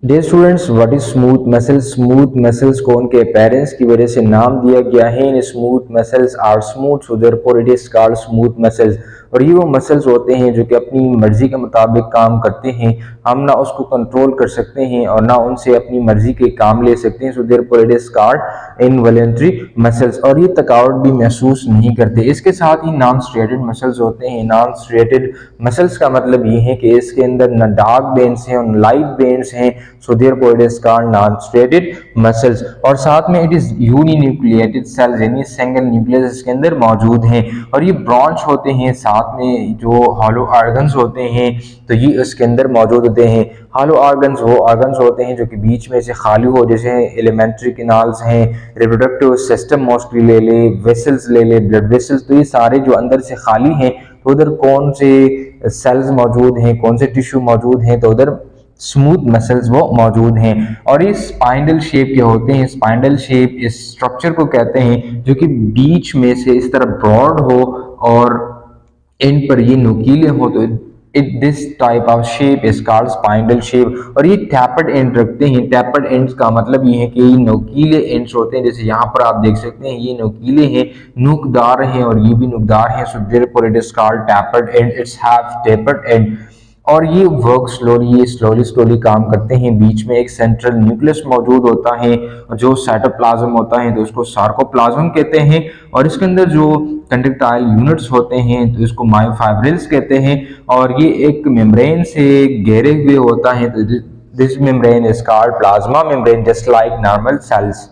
Dear students, what is smooth muscles? Smooth muscles को उनके parents की वजह से नाम दिया गया है। इन smooth muscles are smooth, so therefore it is called smooth muscles. और ये वो मसल्स होते हैं जो कि अपनी मर्जी के मुताबिक काम करते हैं। हम ना उसको कंट्रोल कर सकते हैं और ना उनसे अपनी मर्जी के काम ले सकते हैं। सो therefore it is called involuntary muscles. और ये थकावट भी महसूस नहीं करते। इसके साथ ही नॉन स्ट्रेटेड मसल्स होते हैं। नॉन स्ट्रेटेड मसल्स का मतलब ये है कि इसके अंदर न डार्क वेन्स हैं और लाइट वेन्स हैं। सो therefore it is called non striated muscles. और साथ में इट इज यूनिन्यूक्लिएटेड सेल्स, यानी सिंगल न्यूक्लियस इसके अंदर मौजूद हैं। और ये ब्रांच होते हैं, साथ में जो हॉलो ऑर्गन्स होते हैं तो ये इसके अंदर मौजूद होते हैं। हॉलो ऑर्गन्स वो ऑर्गन्स होते हैं जो कि बीच में से खाली हो, जैसे एलिमेंट्री कैनाल्स हैं, रिप्रोडक्टिव सिस्टम मोस्टली ले ले, वेसल्स ले ले, ब्लड वेसल्स। तो ये सारे जो अंदर से खाली हैं तो उधर कौन से सेल्स मौजूद हैं, कौन से टिश्यू मौजूद हैं, तो उधर स्मूथ मसल्स वो मौजूद हैं। और ये स्पाइंडल शेप के होते हैं। स्पाइंडल शेप इस स्ट्रक्चर को कहते हैं जो कि बीच में से इस तरह ब्रॉड हो और एंड पर ये नुकीले हो, तो this type of shape is called spindle shape. और ये टैपर्ड एंड रखते हैं। टैपर्ड एंड्स का मतलब ये है कि ये नुकीले एंड्स होते हैं। जैसे यहाँ पर आप देख सकते हैं ये नुकीले हैं, नुकदार हैं, और ये भी नुकदार हैं। सो therefore it is called tapered and, it's have tapered and. और ये वर्क स्लोली, ये स्लोली काम करते हैं। बीच में एक सेंट्रल न्यूक्लियस मौजूद होता है जो साइटोप्लाज्म होता है, तो इसको सार्कोप्लाज्म कहते हैं। और इसके अंदर जो कंडक्टाइल यूनिट्स होते हैं तो इसको मायोफाइब्रिल्स कहते हैं। और ये एक मेम्ब्रेन से घेरे हुए होता है, तो this membrane is called plasma membrane, just like normal sales.